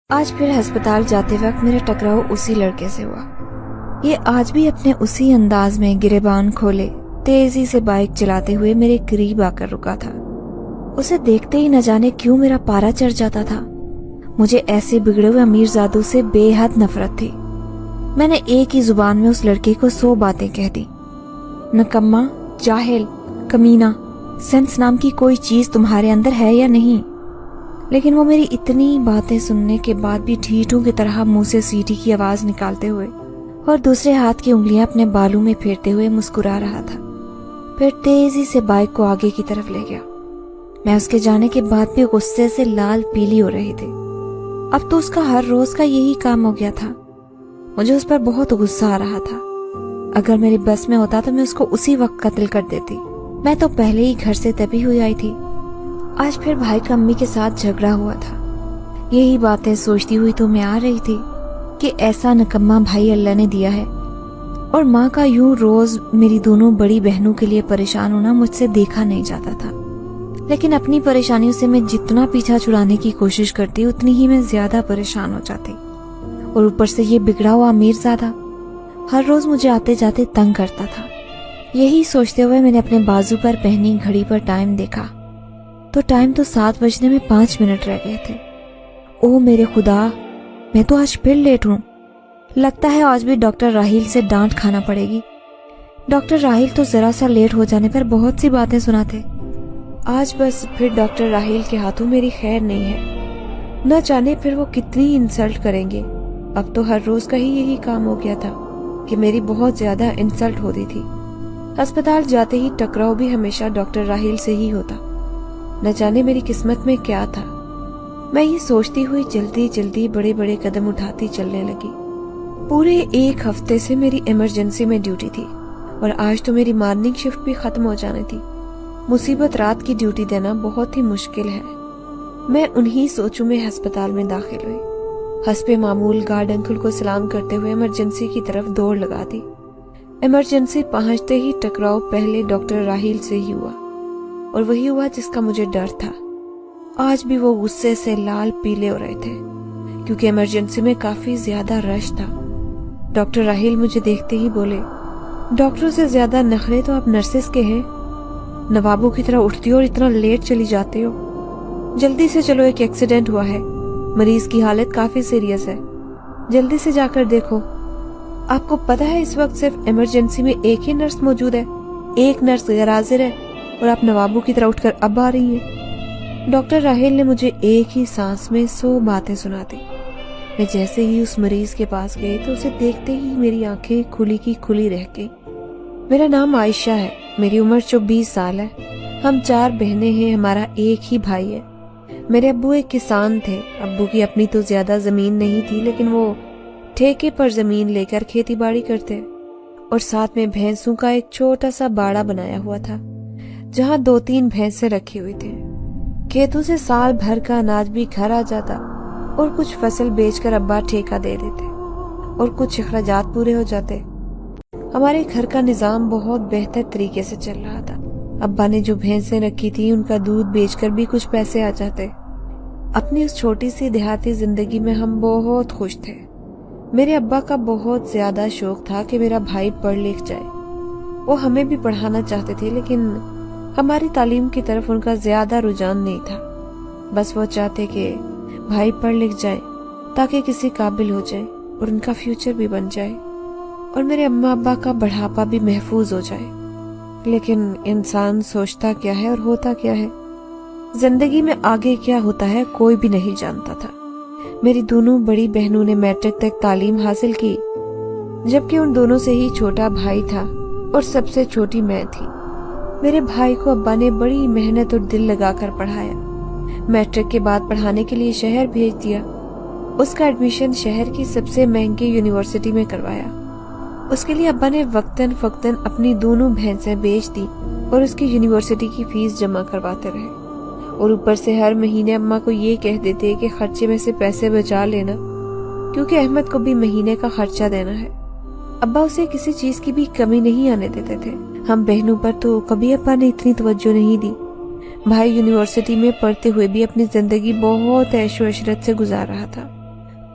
آج پھر ہسپتال جاتے وقت میرا ٹکراؤ اسی لڑکے سے ہوا۔ یہ آج بھی اپنے اسی انداز میں گریبان کھولے تیزی سے بائک چلاتے ہوئے میرے قریب آ کر رکا تھا۔ اسے دیکھتے ہی نہ جانے کیوں میرا پارا چڑھ جاتا تھا۔ مجھے ایسے بگڑے ہوئے امیر زادوں سے بے حد نفرت تھی۔ میں نے ایک ہی زبان میں اس لڑکے کو 100 باتیں کہہ دی۔ نکما، جاہل، کمینہ، سینس نام کی کوئی چیز تمہارے اندر ہے یا نہیں؟ لیکن وہ میری اتنی باتیں سننے کے بعد بھی ڈھیٹوں کی طرح منہ سے سیٹی کی آواز نکالتے ہوئے اور دوسرے ہاتھ کی انگلیاں اپنے بالوں میں پھیرتے ہوئے مسکرا رہا تھا۔ پھر تیزی سے بائک کو آگے کی طرف لے گیا۔ میں اس کے جانے کے بعد بھی غصے سے لال پیلی ہو رہی تھی۔ اب تو اس کا ہر روز کا یہی کام ہو گیا تھا۔ مجھے اس پر بہت غصہ آ رہا تھا۔ اگر میری بس میں ہوتا تو میں اس کو اسی وقت قتل کر دیتی۔ میں تو پہلے ہی گھر سے تبھی ہوئی آئی تھی۔ آج پھر بھائی کا امی کے ساتھ جھگڑا ہوا تھا۔ یہی باتیں سوچتی ہوئی تو میں آ رہی تھی کہ ایسا نکما بھائی اللہ نے دیا ہے، اور ماں کا یوں روز میری دونوں بڑی بہنوں کے لیے پریشان ہونا مجھ سے دیکھا نہیں جاتا تھا۔ لیکن اپنی پریشانیوں سے میں جتنا پیچھا چھڑانے کی کوشش کرتی اتنی ہی میں زیادہ پریشان ہو جاتی، اور اوپر سے یہ بگڑا ہوا امیر زادہ ہر روز مجھے آتے جاتے تنگ کرتا تھا۔ یہی سوچتے ہوئے میں نے اپنے بازو پر پہنی گھڑی پر ٹائم دیکھا تو ٹائم تو 7 بجنے میں 5 منٹ رہ گئے تھے۔ او میرے خدا، میں تو آج پھر لیٹ ہوں۔ لگتا ہے آج بھی ڈاکٹر راہیل سے ڈانٹ کھانا پڑے گی۔ ڈاکٹر راہیل تو ذرا سا لیٹ ہو جانے پر بہت سی باتیں سناتے۔ آج بس پھر ڈاکٹر راہیل کے ہاتھوں میری خیر نہیں ہے۔ نہ جانے پھر وہ کتنی انسلٹ کریں گے۔ اب تو ہر روز کا ہی یہی کام ہو گیا تھا کہ میری بہت زیادہ انسلٹ ہوتی تھی۔ ہسپتال جاتے ہی ٹکراؤ بھی ہمیشہ ڈاکٹر راہیل سے ہی ہوتا۔ نہ جانے میری قسمت میں کیا تھا۔ میں یہ سوچتی ہوئی جلدی جلدی بڑے بڑے قدم اٹھاتی چلنے لگی۔ پورے 1 ہفتے سے میری ایمرجنسی میں ڈیوٹی تھی، اور آج تو میری مارننگ شفٹ بھی ختم ہو جانی تھی۔ مصیبت رات کی ڈیوٹی دینا بہت ہی مشکل ہے۔ میں انہی سوچوں میں ہسپتال میں داخل ہوئی۔ حسب معمول گارڈ انکل کو سلام کرتے ہوئے ایمرجنسی کی طرف دوڑ لگا دی۔ ایمرجنسی پہنچتے ہی ٹکراؤ پہلے ڈاکٹر راہیل سے ہی ہوا، اور وہی ہوا جس کا مجھے ڈر تھا۔ آج بھی وہ غصے سے لال پیلے ہو رہے تھے کیونکہ ایمرجنسی میں کافی زیادہ رش تھا۔ ڈاکٹر راہیل مجھے دیکھتے ہی بولے، ڈاکٹروں سے زیادہ نخرے تو آپ نرسز کے ہیں۔ نوابوں کی طرح اٹھتی ہو اور اتنا لیٹ چلی جاتے ہو۔ جلدی سے چلو، ایک ایکسیڈنٹ ہوا ہے، مریض کی حالت کافی سیریس ہے، جلدی سے جا کر دیکھو۔ آپ کو پتہ ہے اس وقت صرف ایمرجنسی میں ایک ہی نرس موجود ہے، ایک نرس غیر حاضر ہے، اور آپ نوابوں کی طرح اٹھ کر اب آ رہی ہیں۔ ڈاکٹر راہیل نے مجھے ایک ہی سانس میں 100 باتیں سنا دی۔ میں جیسے ہی اس مریض کے پاس گئی تو اسے دیکھتے ہی میری آنکھیں کھلی کی کھلی رہ گئی۔ میرا نام عائشہ ہے، میری عمر 24 سال ہے۔ ہم 4 بہنیں ہیں، ہمارا ایک ہی بھائی ہے۔ میرے ابو ایک کسان تھے۔ ابو کی اپنی تو زیادہ زمین نہیں تھی، لیکن وہ ٹھیکے پر زمین لے کر کھیتی باڑی کرتے، اور ساتھ میں بھینسوں کا ایک چھوٹا سا باڑا بنایا ہوا تھا جہاں 2-3 بھینسیں رکھی ہوئی تھی۔ کھیتوں سے سال بھر کا اناج بھی گھر آ جاتا، اور کچھ فصل بیچ کر ابا ٹھیکہ دے دیتے، اور کچھ اخراجات پورے ہو جاتے۔ ہمارے گھر کا نظام بہت بہتر طریقے سے چل رہا تھا۔ ابا نے جو بھینسیں رکھی تھی ان کا دودھ بیچ کر بھی کچھ پیسے آ جاتے۔ اپنی اس چھوٹی سی دیہاتی زندگی میں ہم بہت خوش تھے۔ میرے ابا کا بہت زیادہ شوق تھا کہ میرا بھائی پڑھ لکھ جائے۔ وہ ہمیں بھی پڑھانا چاہتے تھے، لیکن ہماری تعلیم کی طرف ان کا زیادہ رجحان نہیں تھا۔ بس وہ چاہتے کہ بھائی پڑھ لکھ جائے تاکہ کسی قابل ہو جائے اور ان کا فیوچر بھی بن جائے، اور میرے اماں ابا کا بڑھاپا بھی محفوظ ہو جائے۔ لیکن انسان سوچتا کیا ہے اور ہوتا کیا ہے، زندگی میں آگے کیا ہوتا ہے کوئی بھی نہیں جانتا تھا۔ میری دونوں بڑی بہنوں نے میٹرک تک تعلیم حاصل کی، جبکہ ان دونوں سے ہی چھوٹا بھائی تھا اور سب سے چھوٹی میں تھی۔ میرے بھائی کو ابا نے بڑی محنت اور دل لگا کر پڑھایا۔ میٹرک کے بعد پڑھانے کے لیے شہر بھیج دیا۔ اس کا ایڈمیشن شہر کی سب سے مہنگی یونیورسٹی میں کروایا۔ اس کے لیے ابا نے وقتاً فوقتاً اپنی دونوں بھینسیں بیچ دی اور اس کی یونیورسٹی کی فیس جمع کرواتے رہے، اور اوپر سے ہر مہینے اماں کو یہ کہہ دیتے کہ خرچے میں سے پیسے بچا لینا، کیونکہ احمد کو بھی مہینے کا خرچہ دینا ہے۔ ابا اسے کسی چیز کی بھی کمی نہیں آنے دیتے تھے۔ ہم بہنوں پر تو کبھی ابا نے اتنی توجہ نہیں دی۔ بھائی یونیورسٹی میں پڑھتے ہوئے بھی اپنی زندگی بہت عیش و عشرت سے گزار رہا تھا۔